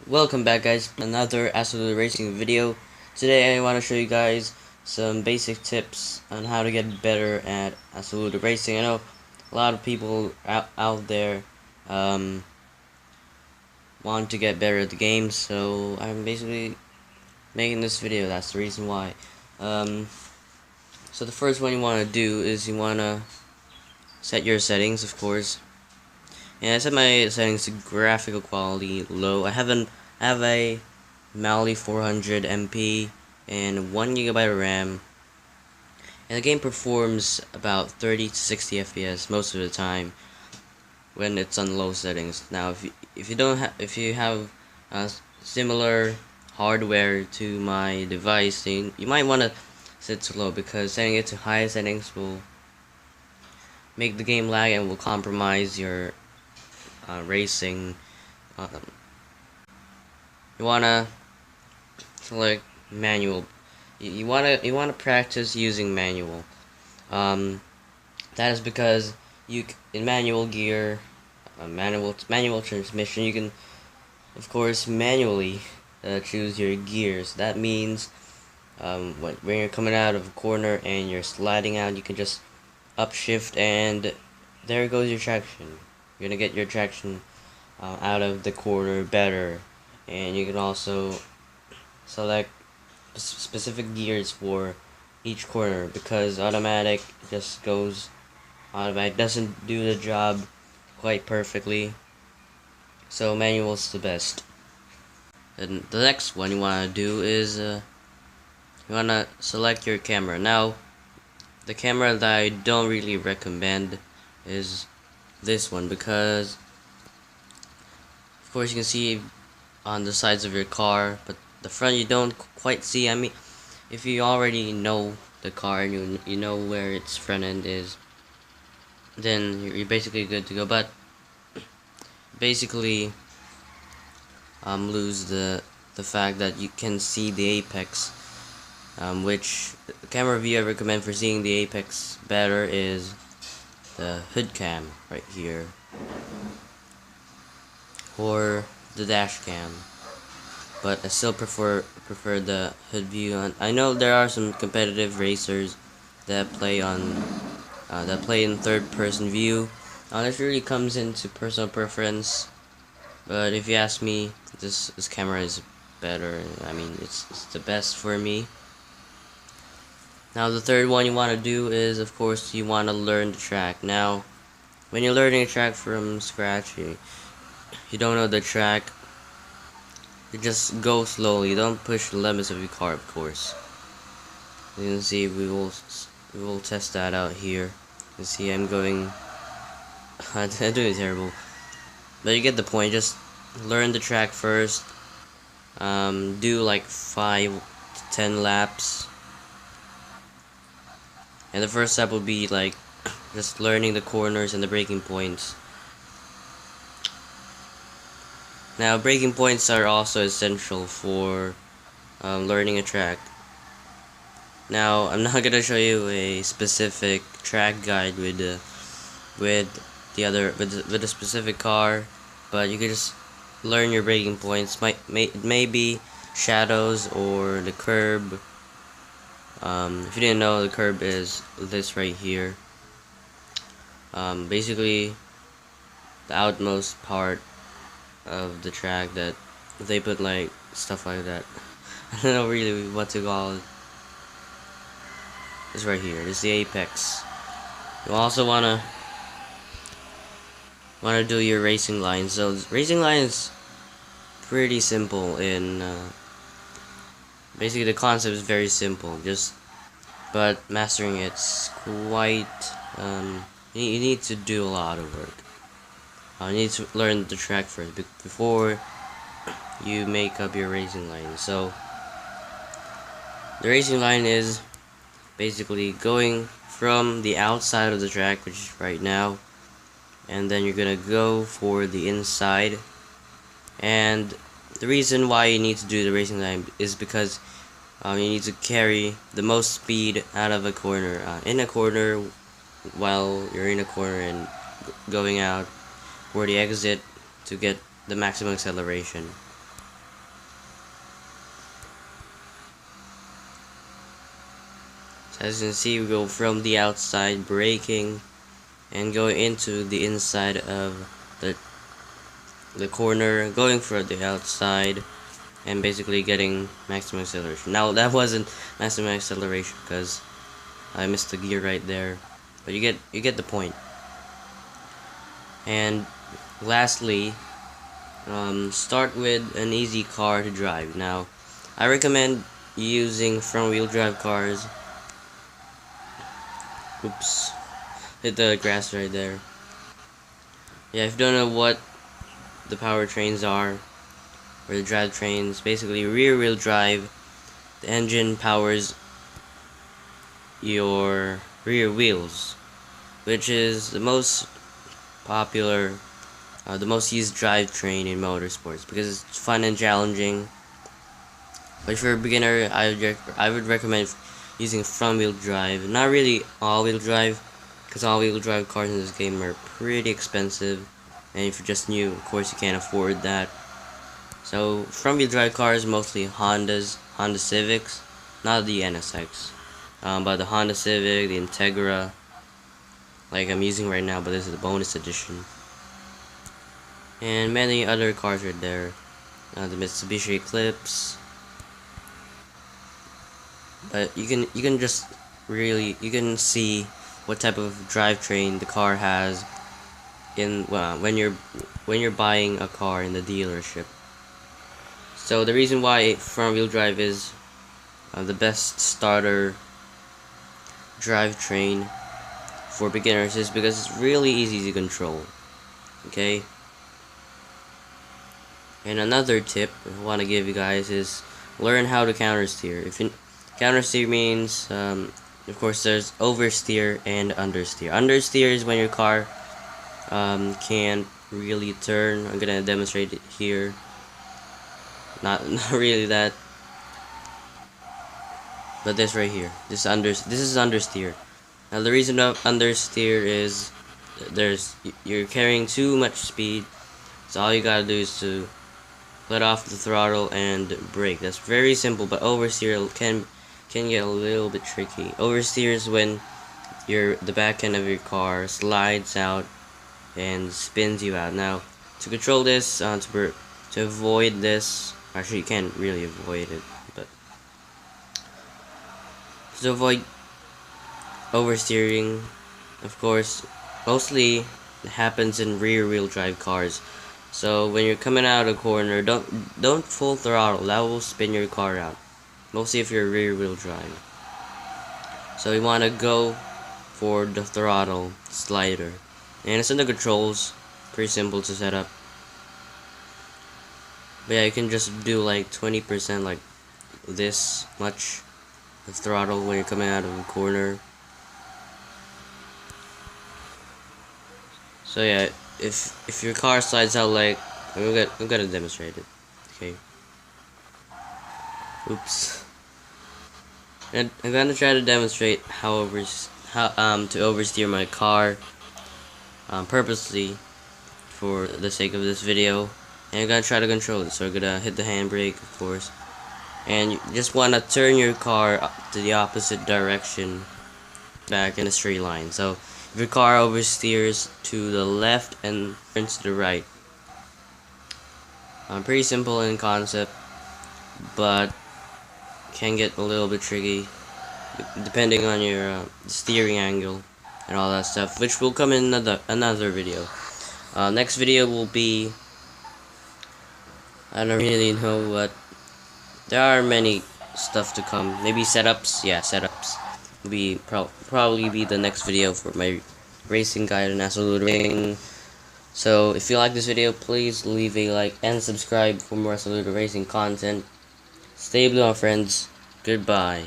Welcome back, guys. Another Assoluto racing video. Today I want to show you guys some basic tips on how to get better at Assoluto racing. I know a lot of people out there want to get better at the game, so I'm basically making this video. That's the reason why. So the first one you want to do is you want to set your settings, of course. And I set my settings to graphical quality low. I have a Mali 400 MP and 1 GB of RAM, and the game performs about 30 to 60 FPS most of the time when it's on low settings. Now, if you have similar hardware to my device, then you might want to set to low, because setting it to high settings will make the game lag and will compromise your racing. You wanna select manual. You wanna practice using manual. That is because in manual gear, manual transmission, you can, of course, manually choose your gears. That means when you're coming out of a corner and you're sliding out, you can just upshift, and there goes your traction. You're gonna get your traction out of the corner better, and you can also select specific gears for each corner, because automatic doesn't do the job quite perfectly, so manual's the best. And the next one you want to do is you want to select your camera. Now, the camera that I don't really recommend is this one, because of course you can see on the sides of your car, but the front you don't quite see. I mean, if you already know the car and you know where its front end is, then you're basically good to go. But basically lose the fact that you can see the apex, which the camera view I recommend for seeing the apex better is the hood cam right here, or the dash cam. But I still prefer the hood view. And I know there are some competitive racers that play in third-person view. This really comes into personal preference, but if you ask me, this camera is better. I mean, it's the best for me. Now, the third one you want to do is, of course, you want to learn the track. Now, when you're learning a track from scratch, you don't know the track, you just go slowly. Don't push the limits of your car, of course. You can see we will test that out here. You can see I'm going. I'm doing terrible, but you get the point. Just learn the track first. Do like 5 to 10 laps, and the first step will be like just learning the corners and the braking points. Now, braking points are also essential for learning a track. Now, I'm not gonna show you a specific track guide with a specific car, but you can just learn your braking points. Maybe shadows or the curb. If you didn't know, the curb is this right here. Basically, the outmost part of the track that they put like stuff like that. I don't know really what to call it. It's right here. It's the apex. You also wanna do your racing line. So racing line is pretty simple. Basically the concept is very simple. But mastering it's quite. You need to do a lot of work. You need to learn the track first before you make up your racing line. So the racing line is basically going from the outside of the track, which is right now, and then you're gonna go for the inside. And the reason why you need to do the racing line is because you need to carry the most speed out of a corner, in a corner, while you're in a corner, and going out for the exit to get the maximum acceleration. As you can see, we go from the outside, braking, and going into the inside of the corner, going for the outside, and basically getting maximum acceleration. Now that wasn't maximum acceleration because I missed the gear right there, but you get the point. And lastly, start with an easy car to drive. Now, I recommend using front-wheel drive cars. Oops, hit the grass right there. Yeah, if you don't know what the powertrains are, or the drivetrains, basically rear-wheel drive, the engine powers your rear wheels, which is the most popular, the most used drivetrain in motorsports because it's fun and challenging. But if you're a beginner, I would recommend using front-wheel drive, not really all-wheel drive, because all-wheel drive cars in this game are pretty expensive, and if you're just new, of course you can't afford that. So front-wheel drive cars, mostly Honda Civics, not the NSX, but the Honda Civic, the Integra, like I'm using right now, but this is the bonus edition, and many other cars right there, the Mitsubishi Eclipse. But you can just really see what type of drivetrain the car has in when you're buying a car in the dealership. So the reason why front-wheel drive is the best starter drivetrain for beginners is because it's really easy to control. Okay. And another tip I want to give you guys is learn how to countersteer. Countersteer means, of course, there's oversteer and understeer. Understeer is when your car can't really turn. I'm gonna demonstrate it here. Not really that, but this right here. This is understeer. Now the reason of understeer is you're carrying too much speed. So all you gotta do is to let off the throttle and brake. That's very simple, but oversteer can get a little bit tricky. Oversteer is when the back end of your car slides out and spins you out. Now, to control this, to avoid this, actually you can't really avoid it, but to avoid oversteering, of course, mostly it happens in rear-wheel drive cars. So when you're coming out of a corner, don't full throttle. That will spin your car out. Mostly if you're rear-wheel drive. So you want to go for the throttle slider, and it's in the controls. Pretty simple to set up. But yeah, you can just do like 20%, like this much of throttle when you're coming out of a corner. So yeah, if your car slides out, like I'm gonna demonstrate it. Okay. Oops. And I'm gonna try to demonstrate how to oversteer my car purposely for the sake of this video. And I'm gonna try to control it. So I'm gonna hit the handbrake, of course, and you just wanna turn your car to the opposite direction, back in a straight line. So if your car oversteers to the left and turns to the right, pretty simple in concept, but can get a little bit tricky depending on your steering angle and all that stuff, which will come in another video. Next video will be, I don't really know what, there are many stuff to come. Maybe setups. Yeah, setups will be probably be the next video for my racing guide and Assoluto. So if you like this video, please leave a like and subscribe for more Assoluto racing content. Stay blue, my friends. Goodbye.